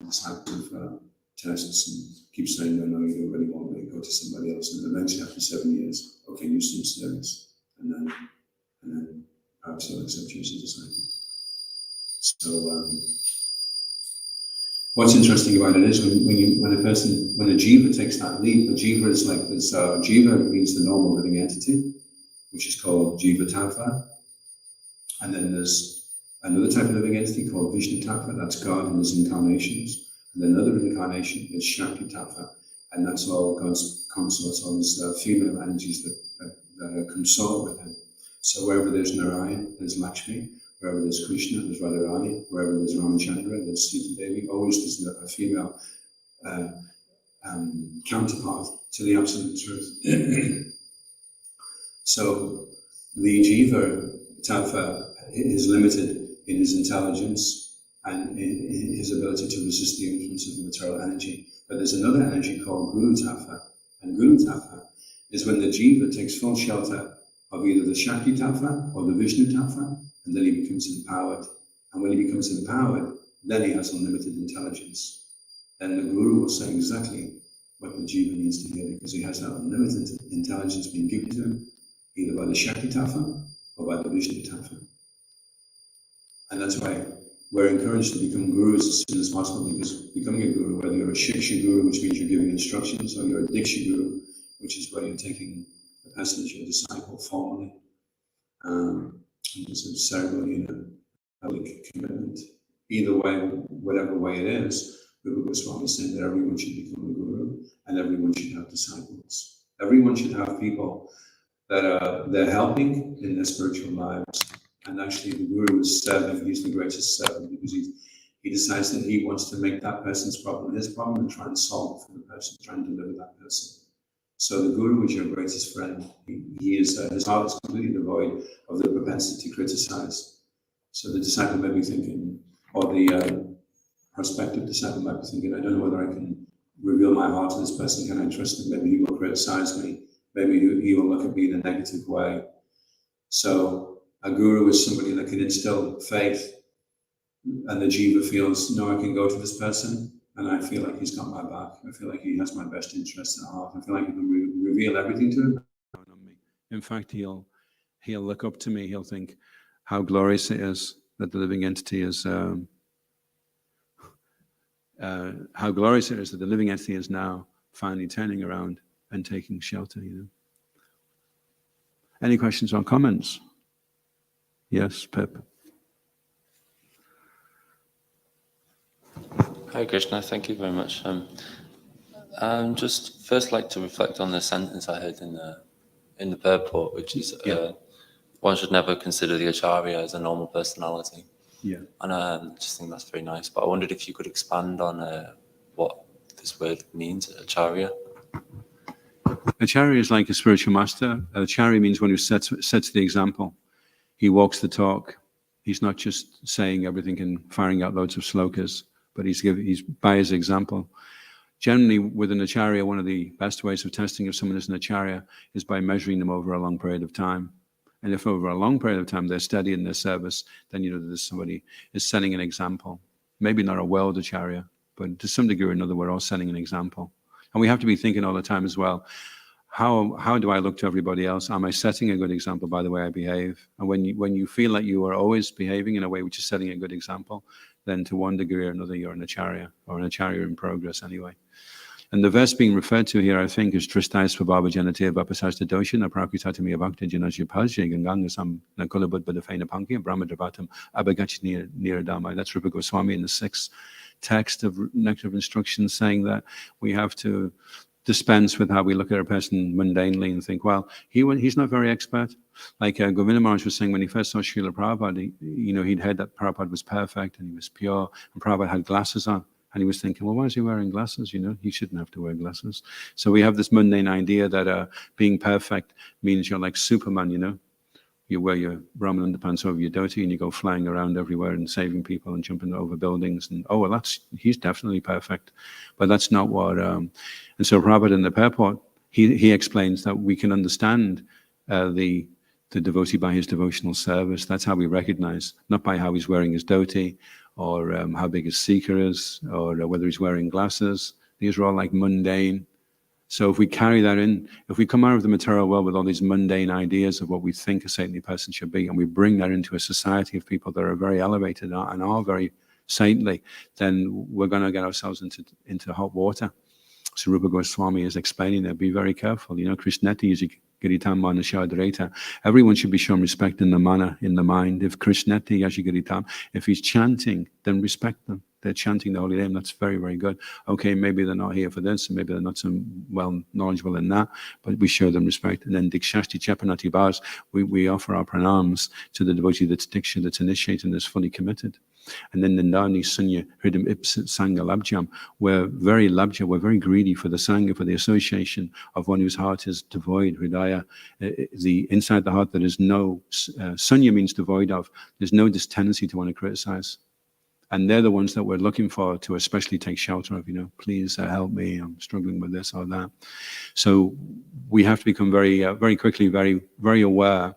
disciple of tests and keep saying, no, you don't really want me, go to somebody else. And eventually after 7 years, okay, you seem serious. And then perhaps they'll accept you as a disciple. So what's interesting about it is when a jiva takes that leap, a jiva is like this, jiva means the normal living entity, which is called jiva tattva. And then there's another type of living entity called Vishnu tattva, that's God in his incarnations. And then another incarnation is Shakti tattva, and that's all God's consorts, all these female energies that consort with him. So wherever there's Narayan, there's Lakshmi. Wherever there's Krishna, there's Radharani. Wherever there's Ramachandra, there's Sita Devi. Always there's a female counterpart to the absolute truth. So the jiva tattva is limited in his intelligence and in his ability to resist the influence of the material energy. But there's another energy called guru tattva. And guru tattva is when the jiva takes full shelter of either the Shakti tattva or the Vishnu tattva, and then he becomes empowered. And when he becomes empowered, then he has unlimited intelligence. Then the guru will say exactly what the jiva needs to hear, because he has that unlimited intelligence being given to him, either by the Shakti tattva or by the Vishnu tattva. And that's why we're encouraged to become gurus as soon as possible, because becoming a guru, whether you're a shiksha guru, which means you're giving instructions, or you're a diksha guru, which is where you're taking the person as your disciple formally, it's a ceremony and a public commitment. Either way, whatever way it is, Prabhu Goswami is saying that everyone should become a guru and everyone should have disciples. Everyone should have people that they're helping in their spiritual lives. And actually the guru is serving, he's the greatest servant, because he decides that he wants to make that person's problem his problem and try and solve it for the person, try and deliver that person. So the guru is your greatest friend. He is, his heart is completely devoid of the propensity to criticize. So the disciple may be thinking, or the prospective disciple might be thinking, I don't know whether I can reveal my heart to this person. Can I trust him? Maybe he will criticize me. Maybe he will look at me in a negative way. So a guru is somebody that can instill faith, and the jiva feels, no, I can go to this person, and I feel like he's got my back. I feel like he has my best interests at heart. I feel like he can reveal everything to him. In fact, he'll look up to me. He'll think how glorious it is that the living entity is. How glorious it is that the living entity is now finally turning around and taking shelter. Any questions or comments? Yes, Pip. Hi Krishna, thank you very much. Just first like to reflect on the sentence I heard in the purport, which is one should never consider the acharya as a normal personality. Yeah. And I just think that's very nice. But I wondered if you could expand on what this word means, acharya. Acharya is like a spiritual master. Acharya means one who sets the example. He walks the talk. He's not just saying everything and firing out loads of slokas, but he's by his example. Generally, with an acharya, one of the best ways of testing if someone is an acharya is by measuring them over a long period of time. And if over a long period of time they're steady in their service, then you know that somebody is setting an example. Maybe not a world acharya, but to some degree or another, we're all setting an example. And we have to be thinking all the time as well, how do I look to everybody else? Am I setting a good example by the way I behave? And when you feel like you are always behaving in a way which is setting a good example, then to one degree or another, you're an acharya, or an acharya in progress anyway. And the verse being referred to here, I think, is Tristais Svabhava Janate Vapasasta Doshana Prakritatami Bhakta Janajya Pajya Gangangasam Nakulabud Badafena Panki Brahmadravatam Abhagach Niradama. That's Rupa Goswami in the 6th text of Nectar of Instructions, saying that we have to dispense with how we look at a person mundanely and think, well, he's not very expert. Like Govinda Maharaj was saying when he first saw Srila Prabhupada, he'd heard that Prabhupada was perfect and he was pure, and Prabhupada had glasses on. And he was thinking, well, why is he wearing glasses? He shouldn't have to wear glasses. So we have this mundane idea that being perfect means you're like Superman, You wear your Brahman underpants over your dhoti and you go flying around everywhere and saving people and jumping over buildings. And, oh, well, he's definitely perfect. But that's not what... and so Prabhupada in the purport, he explains that we can understand the devotee by his devotional service. That's how we recognize, not by how he's wearing his dhoti, or how big his seeker is, or whether he's wearing glasses. These are all like mundane. So if we carry that in, if we come out of the material world with all these mundane ideas of what we think a saintly person should be, and we bring that into a society of people that are very elevated and are very saintly, then we're going to get ourselves into hot water. So Rupa Goswami is explaining that. Be very careful. You know, Krishneti is Giritam Manashadreta. Everyone should be shown respect in the manner, in the mind. If Krishneti Yashigiritam, if he's chanting, then respect them. They're chanting the holy name. That's very, very good. Okay, maybe they're not here for this, and maybe they're not so well knowledgeable in that, but we show them respect. And then Dikshashti Chapanati Bhas, we offer our pranams to the devotee that's Diksha, that's initiated and is fully committed. And then Nindani Sunya Hridam Ipsit Sangha Labjam, we're very labja, we're very greedy for the Sangha, for the association of one whose heart is devoid, Hridaya, the inside the heart that is no, Sunya means devoid of, there's no this tendency to want to criticize. And they're the ones that we're looking for to especially take shelter of, you know, please help me, I'm struggling with this or that. So we have to become very, very quickly, very, very aware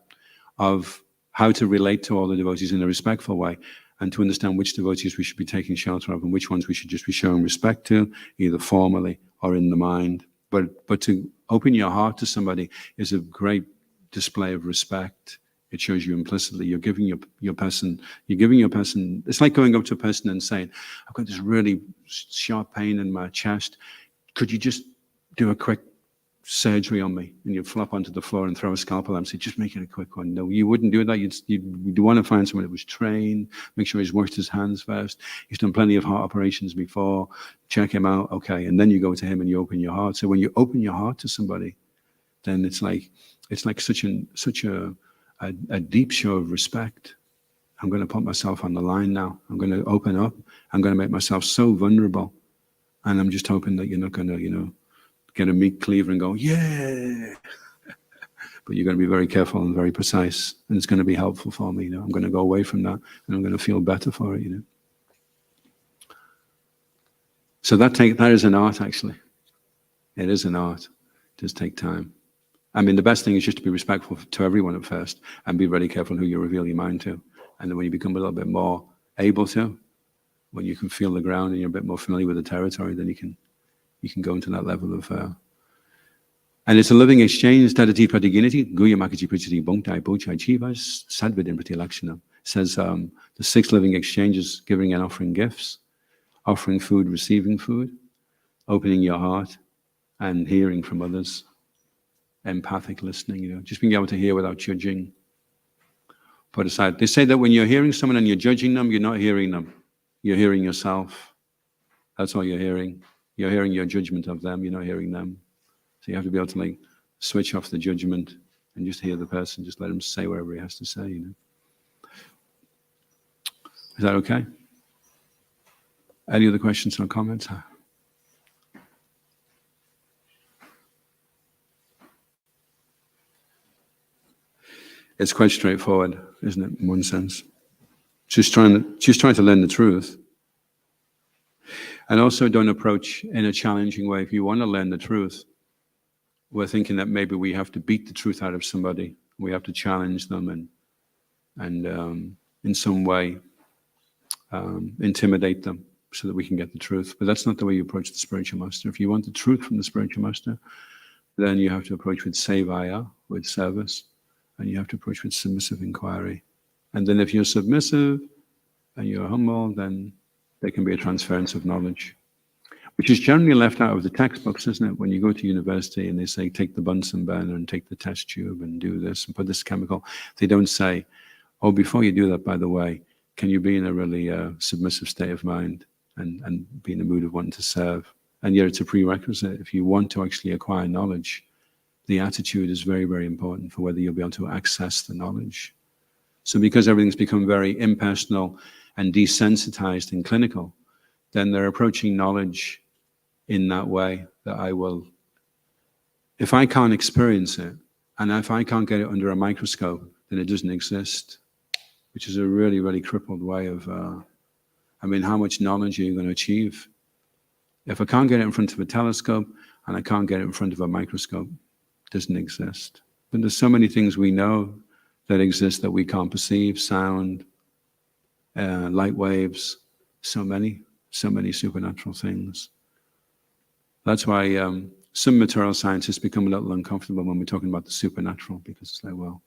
of how to relate to all the devotees in a respectful way, and to understand which devotees we should be taking shelter of and which ones we should just be showing respect to, either formally or in the mind. But to open your heart to somebody is a great display of respect. It shows you implicitly you're giving your person, it's like going up to a person and saying, I've got this really sharp pain in my chest. Could you just do a quick surgery on me? And you flop onto the floor and throw a scalpel and say, just make it a quick one. No, you wouldn't do that. You'd want to find someone that was trained, make sure he's washed his hands first. He's done plenty of heart operations before. Check him out. Okay. And then you go to him and you open your heart. So when you open your heart to somebody, then it's like such a deep show of respect. I'm going to put myself on the line now. I'm going to open up. I'm going to make myself so vulnerable. And I'm just hoping that you're not going to, you know, get a meat cleaver and go, yeah. But you're going to be very careful and very precise. And it's going to be helpful for me. You know, I'm going to go away from that and I'm going to feel better for it, you know. So that is an art, actually. It is an art. It does take time. I mean, the best thing is just to be respectful to everyone at first and be very careful who you reveal your mind to. And then when you become a little bit more able to, when you can feel the ground and you're a bit more familiar with the territory, then you can go into that level of... and it's a living exchange. Tadati pratiginity, guya makaji prachiti bongtai bochai chivas, sadvidin pratilakshanam. Says the 6 living exchanges, giving and offering gifts, offering food, receiving food, opening your heart, and hearing from others. Empathic listening, you know, just being able to hear without judging. Put aside. They say that when you're hearing someone and you're judging them, you're not hearing them. You're hearing yourself. That's all you're hearing. You're hearing your judgment of them. You're not hearing them. So you have to be able to like switch off the judgment and just hear the person. Just let him say whatever he has to say, you know. Is that okay? Any other questions or comments? It's quite straightforward, isn't it, in one sense? Just trying to learn the truth. And also don't approach in a challenging way. If you want to learn the truth, we're thinking that maybe we have to beat the truth out of somebody. We have to challenge them and in some way intimidate them so that we can get the truth. But that's not the way you approach the spiritual master. If you want the truth from the spiritual master, then you have to approach with sevaya, with service. And you have to approach with submissive inquiry. And then if you're submissive and you're humble, then there can be a transference of knowledge, which is generally left out of the textbooks, isn't it? When you go to university and they say, take the Bunsen burner and take the test tube and do this and put this chemical, they don't say, oh, before you do that, by the way, can you be in a really submissive state of mind and be in the mood of wanting to serve? And yet it's a prerequisite. If you want to actually acquire knowledge, the attitude is very, very important for whether you'll be able to access the knowledge. So because everything's become very impersonal and desensitized and clinical, then they're approaching knowledge in that way that if I can't experience it, and if I can't get it under a microscope, then it doesn't exist, which is a really, really crippled way of, how much knowledge are you going to achieve? If I can't get it in front of a telescope and I can't get it in front of a microscope, doesn't exist. But there's so many things we know that exist that we can't perceive: sound, light waves, So many supernatural things. That's why some material scientists become a little uncomfortable when we're talking about the supernatural, because it's like, well,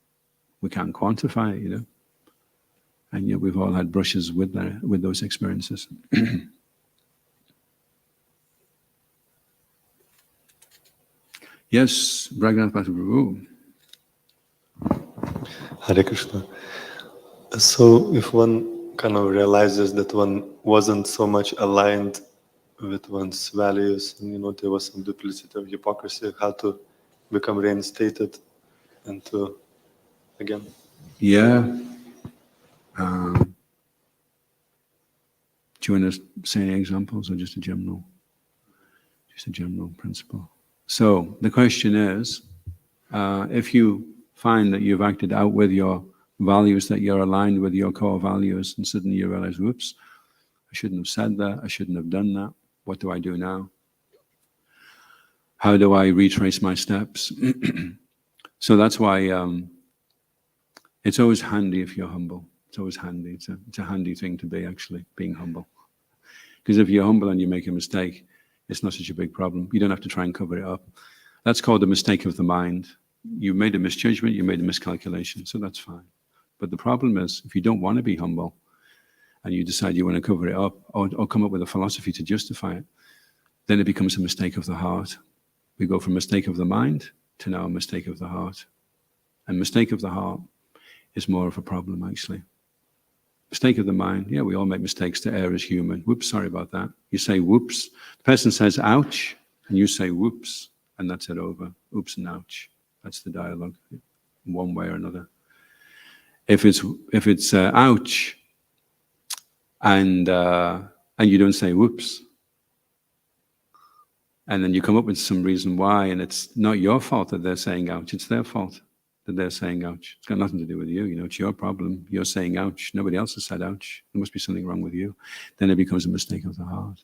we can't quantify it, And yet we've all had brushes with those experiences. Yes, Bhagavatam Prabhu. Hare Krishna. So if one kind of realizes that one wasn't so much aligned with one's values, and there was some duplicity or hypocrisy, how to become reinstated and to again? Yeah. Do you want to say any examples or just a general principle? So the question is, if you find that you've acted out with your values, that you're aligned with your core values, and suddenly you realize, whoops, I shouldn't have said that, I shouldn't have done that, what do I do now? How do I retrace my steps? So that's why it's always handy if you're humble. It's always handy. It's a handy thing to be, actually, being humble. Because if you're humble and you make a mistake, it's not such a big problem. You don't have to try and cover it up. That's called a mistake of the mind. You made a misjudgment, you made a miscalculation, so that's fine. But the problem is, if you don't want to be humble, and you decide you want to cover it up, or come up with a philosophy to justify it, then it becomes a mistake of the heart. We go from mistake of the mind to now a mistake of the heart. And mistake of the heart is more of a problem, actually. Mistake of the mind, yeah, we all make mistakes. To err is human. Whoops, sorry about that. You say whoops. The person says ouch, and you say whoops, and that's it over. Oops and ouch. That's the dialogue, one way or another. If it's ouch, and you don't say whoops, and then you come up with some reason why, and it's not your fault that they're saying ouch, it's their fault that they're saying ouch. It's got nothing to do with you, it's your problem. You're saying ouch. Nobody else has said ouch. There must be something wrong with you. Then it becomes a mistake of the heart.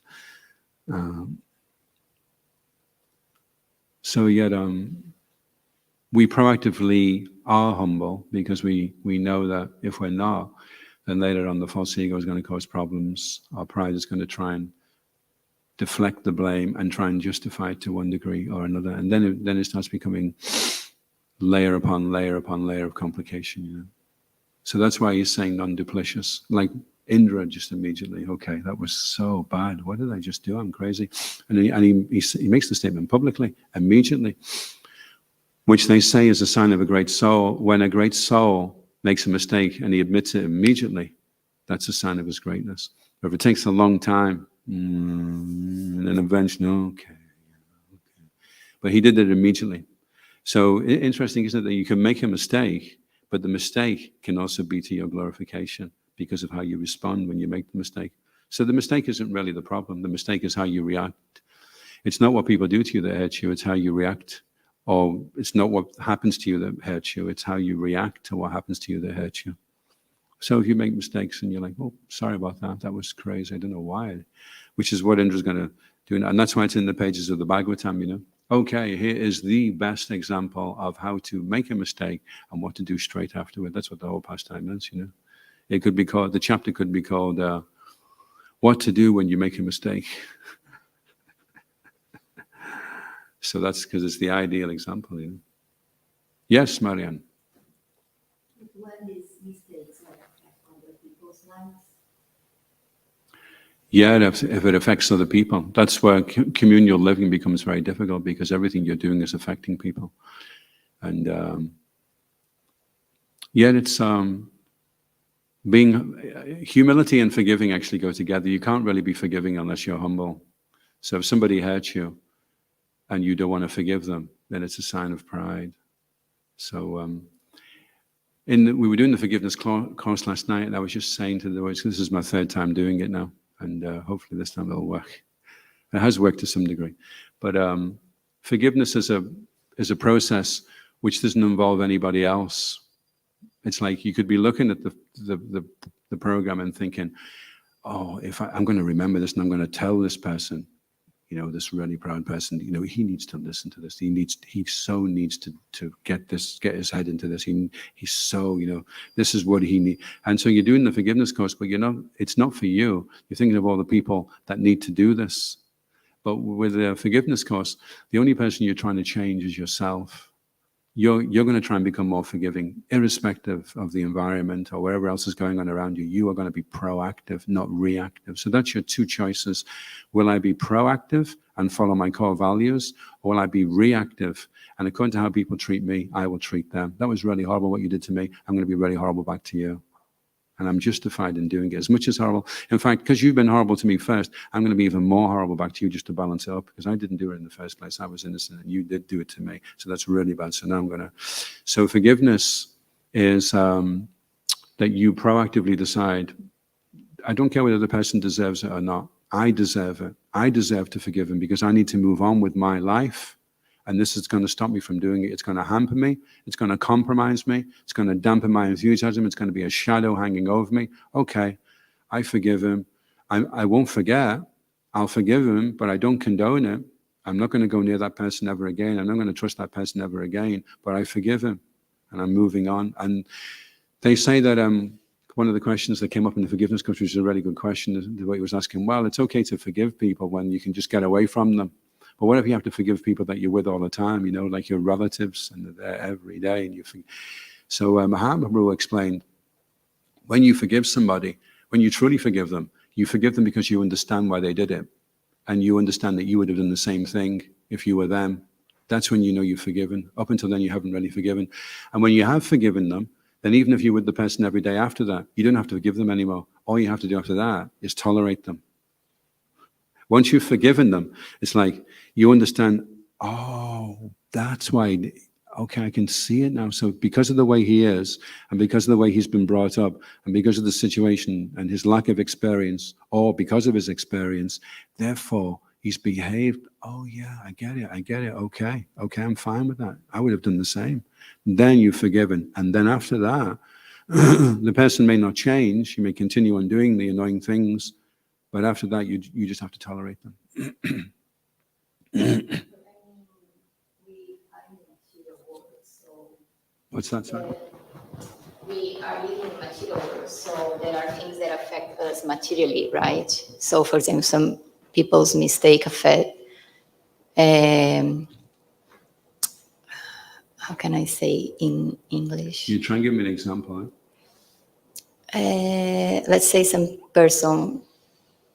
So yet we proactively are humble because we know that if we're not, then later on the false ego is going to cause problems. Our pride is going to try and deflect the blame and try and justify it to one degree or another. And then it starts becoming layer upon layer upon layer of complication. So that's why he's saying non-duplicious. Like Indra just immediately, okay, that was so bad. What did I just do? I'm crazy. And he makes the statement publicly, immediately, which they say is a sign of a great soul. When a great soul makes a mistake and he admits it immediately, that's a sign of his greatness. But if it takes a long time, and then eventually, okay. But he did it immediately. So interesting, isn't it, that you can make a mistake, but the mistake can also be to your glorification because of how you respond when you make the mistake. So the mistake isn't really the problem. The mistake is how you react. It's not what people do to you that hurts you, it's how you react. Or it's not what happens to you that hurts you, it's how you react to what happens to you that hurts you. So if you make mistakes and you're like, oh, sorry about that, that was crazy, I don't know why, which is what Indra's going to do. And that's why it's in the pages of the Bhagavatam, Okay, here is the best example of how to make a mistake and what to do straight afterward. That's what the whole pastime is, It could be called, the chapter could be called, What to Do When You Make a Mistake. So that's because it's the ideal example, Yes, Marianne. When these mistakes affect other people's lives? Yeah, if it affects other people, that's where communal living becomes very difficult because everything you're doing is affecting people. And yet it's humility and forgiving actually go together. You can't really be forgiving unless you're humble. So if somebody hurts you and you don't want to forgive them, then it's a sign of pride. So we were doing the forgiveness course last night, and I was just saying to the boys, this is my third time doing it now. And hopefully this time it'll work. It has worked to some degree, but forgiveness is a process which doesn't involve anybody else. It's like you could be looking at the program and thinking, "Oh, if I'm going to remember this and I'm going to tell this person," this really proud person, he needs to listen to this. He so needs to get his head into this. He's so, this is what he needs. And so you're doing the forgiveness course, but it's not for you. You're thinking of all the people that need to do this. But with the forgiveness course, the only person you're trying to change is yourself. You're going to try and become more forgiving, irrespective of the environment or whatever else is going on around you. You are going to be proactive, not reactive. So that's your two choices. Will I be proactive and follow my core values, or will I be reactive? And according to how people treat me, I will treat them. That was really horrible what you did to me. I'm going to be really horrible back to you. And I'm justified in doing it as much as horrible. In fact, because you've been horrible to me first, I'm going to be even more horrible back to you just to balance it up, because I didn't do it in the first place. I was innocent and you did do it to me. So that's really bad. So now I'm going to. So forgiveness is that you proactively decide, I don't care whether the person deserves it or not. I deserve it. I deserve to forgive him because I need to move on with my life. And this is going to stop me from doing it. It's going to hamper me. It's going to compromise me. It's going to dampen my enthusiasm. It's going to be a shadow hanging over me. Okay, I forgive him. I won't forget. I'll forgive him, but I don't condone it. I'm not going to go near that person ever again. I'm not going to trust that person ever again, but I forgive him and I'm moving on. And they say that one of the questions that came up in the forgiveness course, which is a really good question, the way he was asking, well, it's okay to forgive people when you can just get away from them. But what if you have to forgive people that you're with all the time, like your relatives, and they're there every day? And So Mahatma Prabhu explained, when you forgive somebody, when you truly forgive them because you understand why they did it. And you understand that you would have done the same thing if you were them. That's when you know you've forgiven. Up until then, you haven't really forgiven. And when you have forgiven them, then even if you're with the person every day after that, you don't have to forgive them anymore. All you have to do after that is tolerate them. Once you've forgiven them, it's like you understand, oh, that's why, okay, I can see it now. So because of the way he is, and because of the way he's been brought up, and because of the situation and his lack of experience, or because of his experience, therefore he's behaved, oh yeah, I get it, okay, I'm fine with that. I would have done the same. Then you've forgiven. And then after that, the person may not change, you may continue on doing the annoying things, but after that, you just have to tolerate them. We are in the material world, so What's that, sorry? we are living in the material world, so there are things that affect us materially, right? So, for example, some people's mistake affect. How can I say in English? You try and give me an example. Let's say some person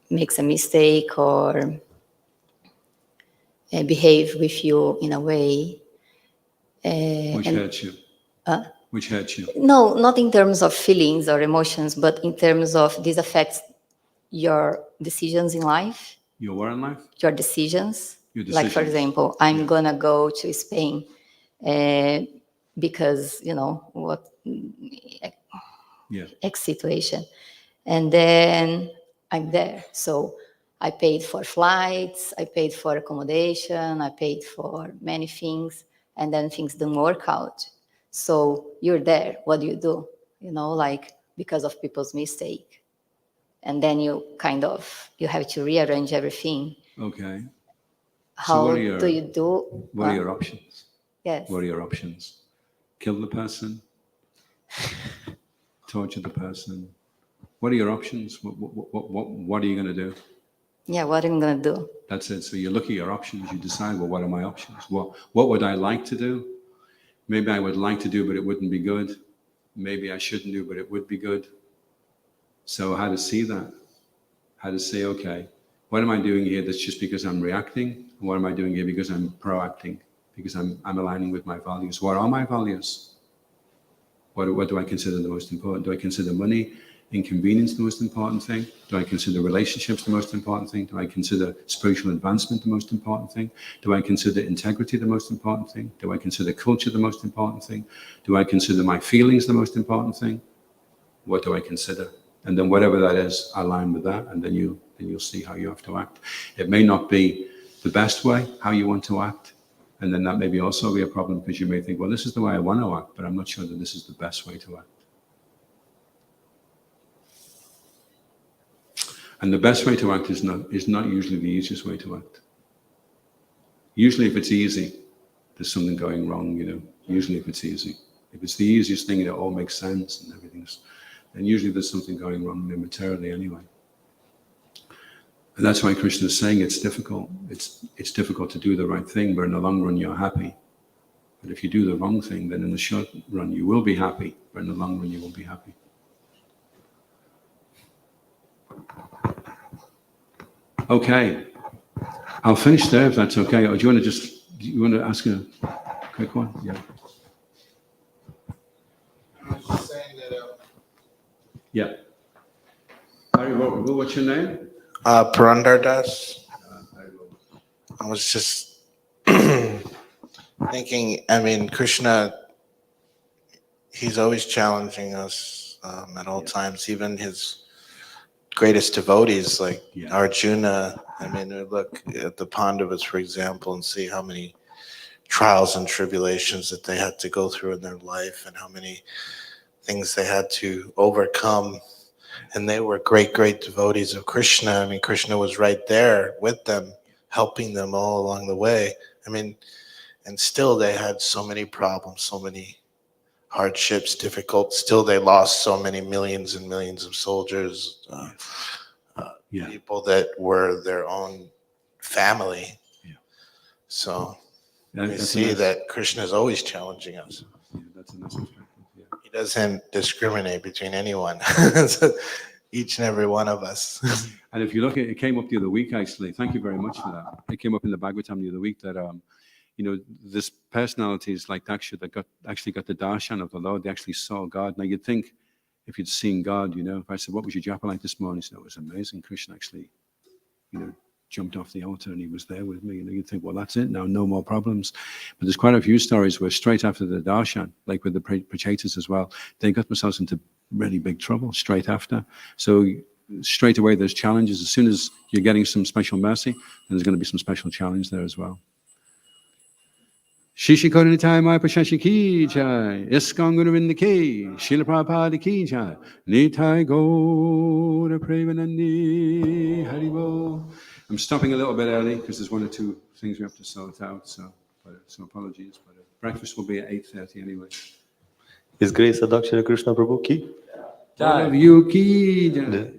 makes a mistake or behave with you in a way. Which hurts you? Which hurts you? No, not in terms of feelings or emotions, but in terms of this affects your decisions in life. Your what in life? Your decisions. Your decisions. Like, for example, I'm gonna go to Spain because, what X situation. And then I'm there. So I paid for flights, I paid for accommodation, I paid for many things, and then things don't work out. So you're there. What do? Because of people's mistake. And then you have to rearrange everything. Okay. How do you do? What are your options? Yes. What are your options? Kill the person? Torture the person? What are your options? What are you going to do? Yeah, what am I going to do? That's it. So you look at your options, you decide, well, what are my options? What would I like to do? Maybe I would like to do, but it wouldn't be good. Maybe I shouldn't do, but it would be good. So how to see that? How to say, okay, what am I doing here that's just because I'm reacting? And what am I doing here because I'm proacting? Because I'm aligning with my values. What are my values? What do I consider the most important? Do I consider money, inconvenience the most important thing? Do I consider relationships the most important thing? Do I consider spiritual advancement the most important thing? Do I consider integrity the most important thing? Do I consider culture the most important thing? Do I consider my feelings the most important thing? What do I consider? And then whatever that is, align with that, and then you'll see how you have to act. It may not be the best way, how you want to act, and then that may be also be a problem, because you may think, well, this is the way I want to act, but I'm not sure that this is the best way to act. And the best way to act is not usually the easiest way to act. Usually if it's easy, there's something going wrong, usually if it's easy. If it's the easiest thing and it all makes sense and everything's, then usually there's something going wrong materially anyway. And that's why Krishna is saying it's difficult. It's difficult to do the right thing, but in the long run you're happy. But if you do the wrong thing, then in the short run you will be happy, but in the long run you won't be happy. Okay, I'll finish there if that's okay. Or do you want to ask a quick one? Yeah. I was just saying that Yeah. Harry, what's your name? Purandardas. I was just thinking, Krishna, he's always challenging us at all times, even his greatest devotees like Arjuna. Look at the Pandavas, for example, and see how many trials and tribulations that they had to go through in their life and how many things they had to overcome. And they were great, great devotees of Krishna. Krishna was right there with them, helping them all along the way. And still they had so many problems, so many hardships, difficult. Still they lost so many millions and millions of soldiers, people that were their own family. Yeah. So we see that Krishna is always challenging us. Yeah, that's a nice perspective. Yeah. He doesn't discriminate between anyone. Each and every one of us. And if you look at it, came up the other week actually. Thank you very much for that. It came up in the Bhagavatam the other week that this personalities like Daksha that actually got the darshan of the Lord, they actually saw God. Now you'd think if you'd seen God, if I said, what was your japa like this morning? He said, it was amazing. Krishna actually, jumped off the altar and he was there with me. You'd think, well, that's it now, no more problems. But there's quite a few stories where straight after the darshan, like with the prachetas as well, they got themselves into really big trouble straight after. So straight away there's challenges. As soon as you're getting some special mercy, then there's going to be some special challenge there as well. Shishi Koranitai Mai Pashashi Ki Jai, Iskon Guruvinda Ki, Srila Prabhupada Ki Jai, Nitai Gaura Premanandi Haribo. I'm stopping a little bit early because there's one or two things we have to sort out, so apologies. But breakfast will be at 8:30 anyway. His Grace Adhoksaja Krishna Prabhu Ki. All of you Ki Jai.